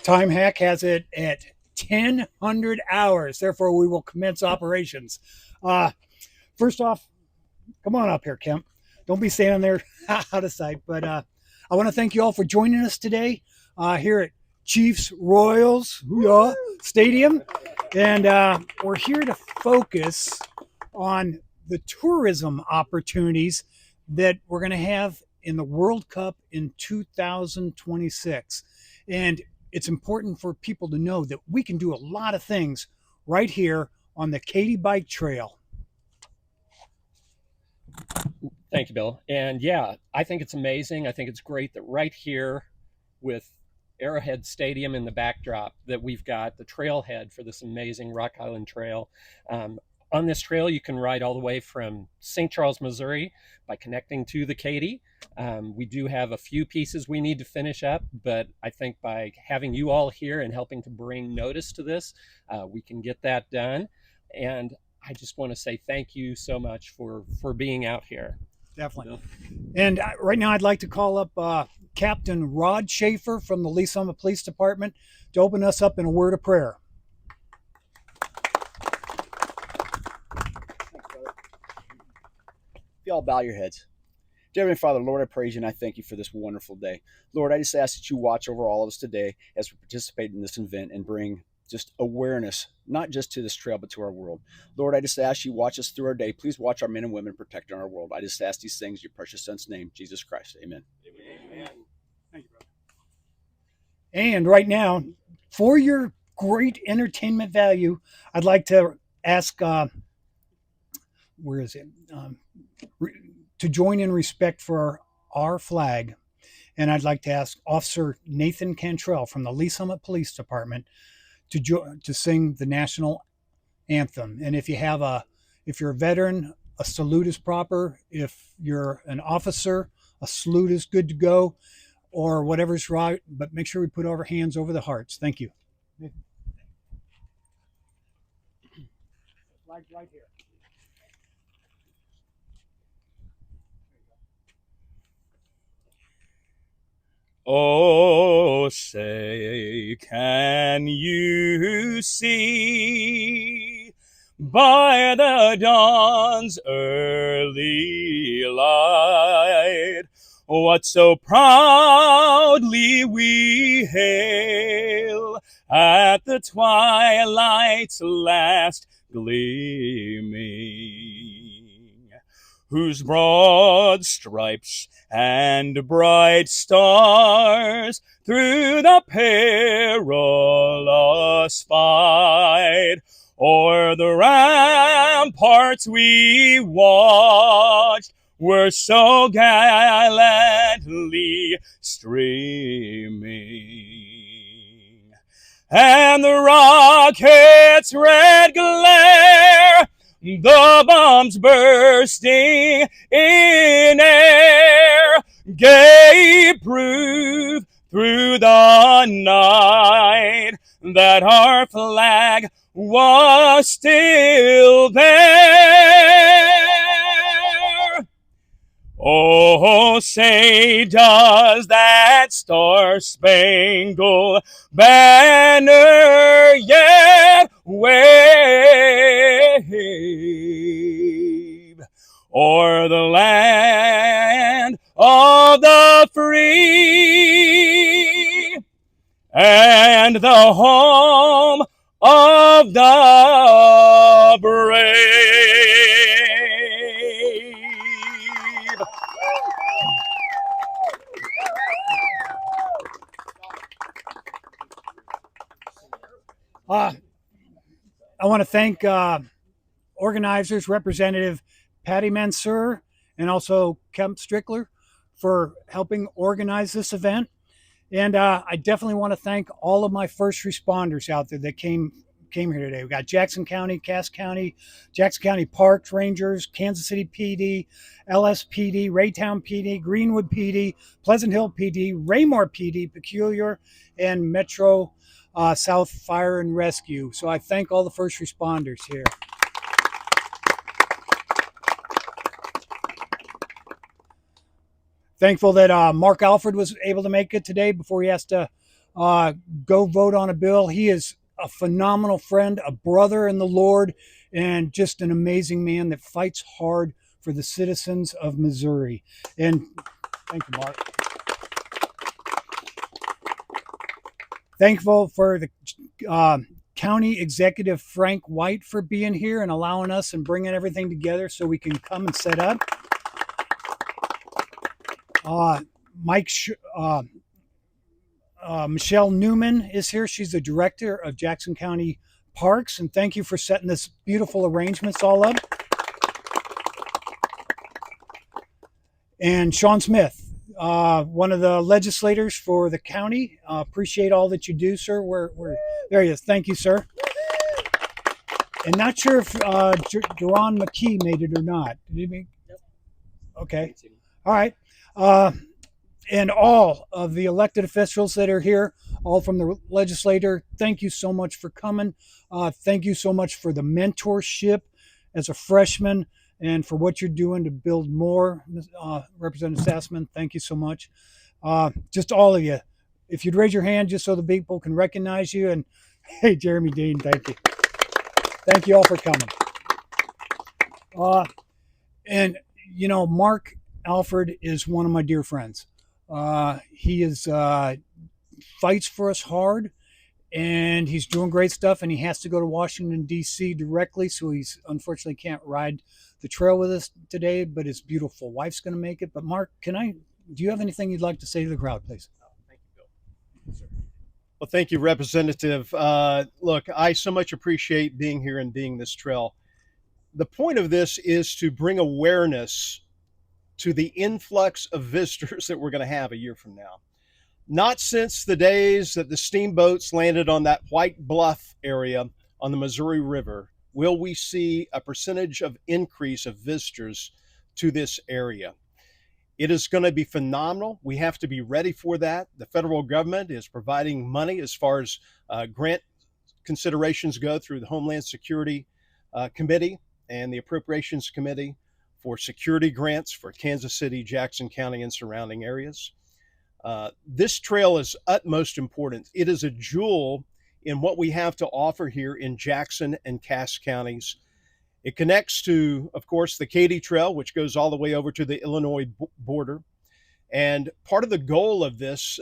Time Hack has it at 1,000 hours. Therefore, we will commence operations. Uh, First off, come on up here, Kemp. Don't be standing there out of sight. But I want to thank you all for joining us today here at Chiefs Royals Stadium. And we're here to focus on the tourism opportunities that we're going to have in the World Cup in 2026. And it's important for people to know that we can do a lot of things right here on the Katy Bike Trail. Thank you, Bill. And yeah, I think it's amazing. I think it's great that right here with Arrowhead Stadium in the backdrop that we've got the trailhead for this amazing Rock Island Trail. On this trail, you can ride all the way from St. Charles, Missouri by connecting to the Katy. We do have a few pieces we need to finish up, but I think by having you all here and helping to bring notice to this, we can get that done. And I just want to say thank you so much for being out here. Definitely. And right now, I'd like to call up Captain Rod Schaefer from the Lee Summit Police Department to open us up in a word of prayer. If you all bow your heads. Dear Heavenly Father, Lord, I praise you and I thank you for this wonderful day. Lord, I just ask that you watch over all of us today as we participate in this event and bring just awareness, not just to this trail, but to our world. Lord, I just ask you watch us through our day. Please watch our men and women protecting our world. I just ask these things in your precious son's name, Jesus Christ. Amen. Amen. Thank you, brother. And right now, for your great entertainment value, I'd like to ask, where is it? To join in respect for our flag. And I'd like to ask Officer Nathan Cantrell from the Lee Summit Police Department to sing the national anthem. And if you're a veteran, a salute is proper. If you're an officer, a salute is good to go, or whatever's right. But make sure we put our hands over the hearts. Thank you. Flag right here. Oh, say, can you see by the dawn's early light what so proudly we hail at the twilight's last gleaming, whose broad stripes and bright stars through the perilous fight o'er the ramparts we watched were so gallantly streaming. And the rocket's red glare, the bombs bursting in air, gave proof through the night that our flag was still there. Oh, say, does that star-spangled banner yet wave o'er the land of the free and the home of the brave? I want to thank organizers, Representative Patty Mansour and also Kemp Strickler for helping organize this event. And I definitely want to thank all of my first responders out there that came here today. We got Jackson County, Cass County, Jackson County Parks Rangers, Kansas City PD, LSPD, Raytown PD, Greenwood PD, Pleasant Hill PD, Raymore PD, Peculiar, and Metro South Fire and Rescue. So I thank all the first responders here. Thankful that Mark Alford was able to make it today before he has to Go vote on a bill. He is a phenomenal friend, a brother in the Lord, and just an amazing man that fights hard for the citizens of Missouri. And thank you, Mark. Thankful for the County Executive Frank White for being here and allowing us and bringing everything together so we can come and set up. Michelle Newman is here. She's the director of Jackson County Parks, and thank you for setting this beautiful arrangements all up. And Sean Smith, one of the legislators for the county. Appreciate all that you do, sir. There he is. Thank you, sir. And not sure if Duron McKee made it or not. Did he make? Okay. All right. And all of the elected officials that are here, all from the legislator, thank you so much for coming. Thank you so much for the mentorship as a freshman and for what you're doing to build more. Representative Sassman, thank you so much. Just all of you. If you'd raise your hand just so the people can recognize you. And hey, Jeremy Dean, thank you. Thank you all for coming. And, you know, Mark Alford is one of my dear friends. He is fights for us hard, and he's doing great stuff, and he has to go to Washington, D.C. directly, so he's unfortunately can't ride the trail with us today, but his beautiful wife's going to make it. But Mark, do you have anything you'd like to say to the crowd, please? Thank you, Bill. Yes, sir. Well, thank you, Representative. Look, I so much appreciate being here and being this trail. The point of this is to bring awareness to the influx of visitors that we're going to have a year from now. Not since the days that the steamboats landed on that White Bluff area on the Missouri River will we see a percentage of increase of visitors to this area. It is going to be phenomenal. We have to be ready for that. The federal government is providing money as far as grant considerations go through the Homeland Security Committee and the Appropriations Committee for security grants for Kansas City, Jackson County, and surrounding areas. This trail is utmost important. It is a jewel in what we have to offer here in Jackson and Cass counties. It connects to, of course, the Katy Trail, which goes all the way over to the Illinois border. And part of the goal of this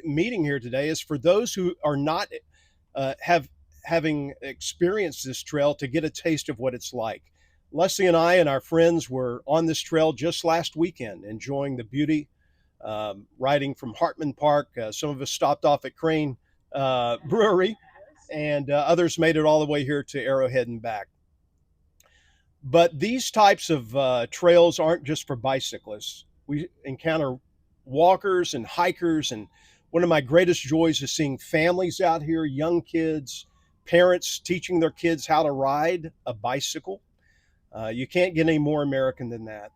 meeting here today is for those who are not having experienced this trail to get a taste of what it's like. Leslie and I and our friends were on this trail just last weekend, enjoying the beauty, riding from Hartman Park. Some of us stopped off at Crane Brewery, and others made it all the way here to Arrowhead and back. But these types of trails aren't just for bicyclists. We encounter walkers and hikers, and one of my greatest joys is seeing families out here, young kids, parents teaching their kids how to ride a bicycle. You can't get any more American than that.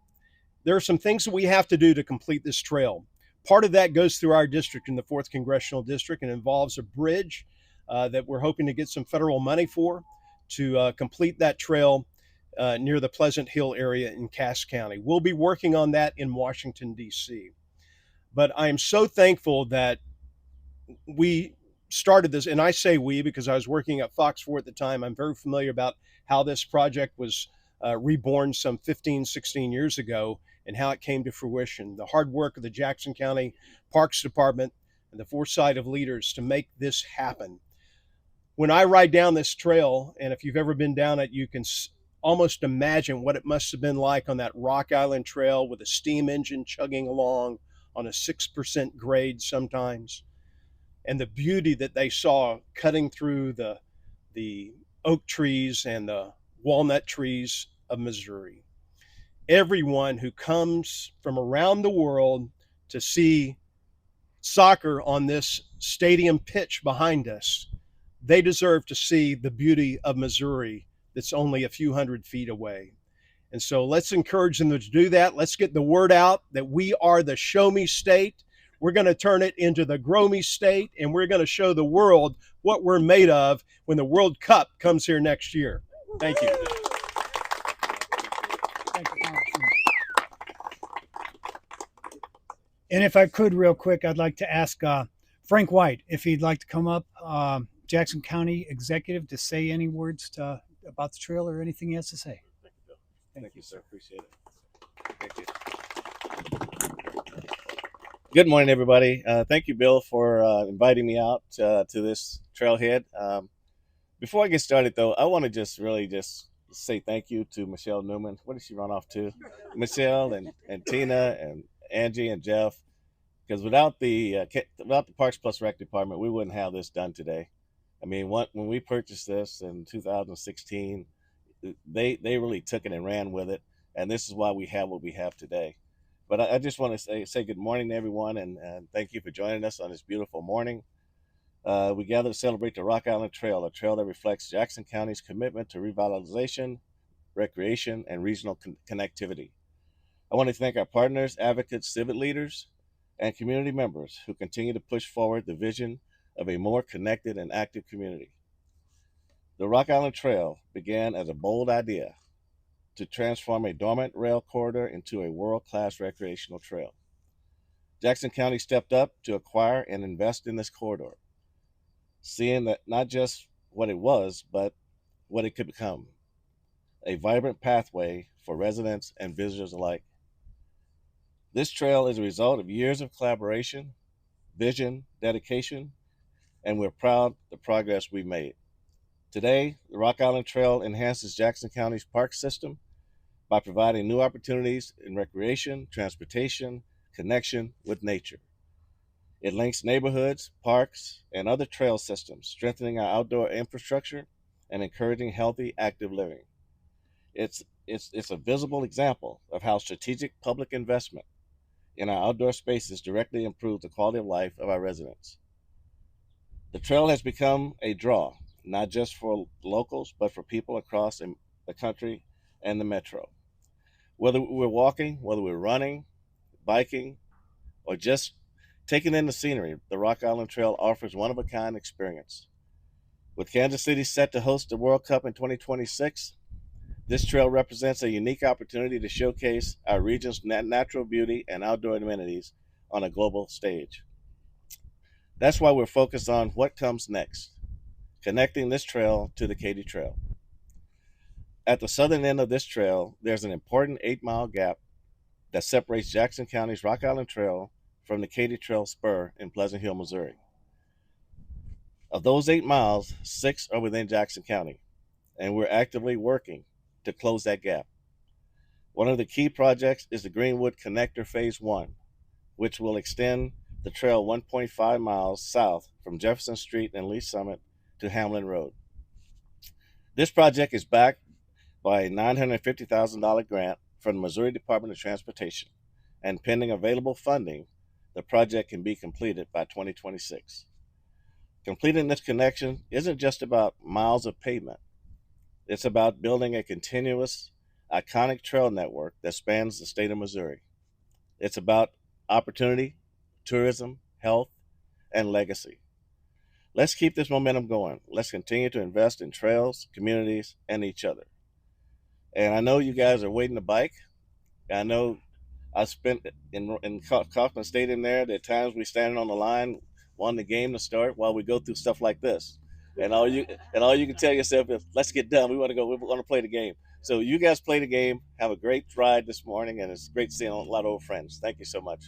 There are some things that we have to do to complete this trail. Part of that goes through our district in the 4th Congressional District and involves a bridge that we're hoping to get some federal money for to complete that trail near the Pleasant Hill area in Cass County. We'll be working on that in Washington, D.C. But I am so thankful that we started this, and I say we because I was working at Fox 4 at the time. I'm very familiar about how this project was reborn some 15, 16 years ago and how it came to fruition. The hard work of the Jackson County Parks Department and the foresight of leaders to make this happen. When I ride down this trail, and if you've ever been down it, you can almost imagine what it must have been like on that Rock Island Trail with a steam engine chugging along on a 6% grade sometimes, and the beauty that they saw cutting through the oak trees and the walnut trees of Missouri. Everyone who comes from around the world to see soccer on this stadium pitch behind us, they deserve to see the beauty of Missouri that's only a few hundred feet away. And so let's encourage them to do that. Let's get the word out that we are the Show Me State. We're going to turn it into the Grow Me State, and we're going to show the world what we're made of when the World Cup comes here next year. Thank you. Thank you, Congressman. And if I could real quick, I'd like to ask Frank White, if he'd like to come up, Jackson County Executive, to say any words about the trail or anything he has to say. Thank you, sir. Appreciate it. Thank you. Good morning, everybody. Thank you, Bill, for inviting me out to this trailhead. Before I get started, though, I want to just say thank you to Michelle Newman. What did she run off to? Michelle and Tina and Angie and Jeff. Because without the Parks Plus Rec Department, we wouldn't have this done today. I mean, when we purchased this in 2016, they really took it and ran with it, and this is why we have what we have today. But I just want to say good morning to everyone, and thank you for joining us on this beautiful morning. We gather to celebrate the Rock Island Trail, a trail that reflects Jackson County's commitment to revitalization, recreation, and regional connectivity. I want to thank our partners, advocates, civic leaders, and community members who continue to push forward the vision of a more connected and active community. The Rock Island Trail began as a bold idea to transform a dormant rail corridor into a world-class recreational trail. Jackson County stepped up to acquire and invest in this corridor, seeing that not just what it was, but what it could become, a vibrant pathway for residents and visitors alike. This trail is a result of years of collaboration, vision, dedication, and we're proud of the progress we've made. Today, the Rock Island Trail enhances Jackson County's park system by providing new opportunities in recreation, transportation, connection with nature. It links neighborhoods, parks, and other trail systems, strengthening our outdoor infrastructure and encouraging healthy, active living. It's a visible example of how strategic public investment in our outdoor spaces directly improves the quality of life of our residents. The trail has become a draw, not just for locals, but for people across the country and the metro. Whether we're walking, whether we're running, biking, or just taking in the scenery, the Rock Island Trail offers one-of-a-kind experience. With Kansas City set to host the World Cup in 2026, this trail represents a unique opportunity to showcase our region's natural beauty and outdoor amenities on a global stage. That's why we're focused on what comes next, connecting this trail to the Katy Trail. At the southern end of this trail, there's an important 8-mile gap that separates Jackson County's Rock Island Trail from the Katy Trail spur in Pleasant Hill, Missouri. Of those 8 miles, 6 are within Jackson County, and we're actively working to close that gap. One of the key projects is the Greenwood Connector Phase 1, which will extend the trail 1.5 miles south from Jefferson Street and Lee Summit to Hamlin Road. This project is backed by a $950,000 grant from the Missouri Department of Transportation, and pending available funding, the project can be completed by 2026. Completing this connection isn't just about miles of pavement. It's about building a continuous, iconic trail network that spans the state of Missouri. It's about opportunity, tourism, health, and legacy. Let's keep this momentum going. Let's continue to invest in trails, communities, and each other. And I know you guys are waiting to bike. I know I spent in Kaufman Stadium there. There are times we standing on the line, wanting the game to start while we go through stuff like this. And all you can tell yourself is, let's get done. We want to go. We want to play the game. So you guys play the game. Have a great ride this morning, and it's great seeing a lot of old friends. Thank you so much.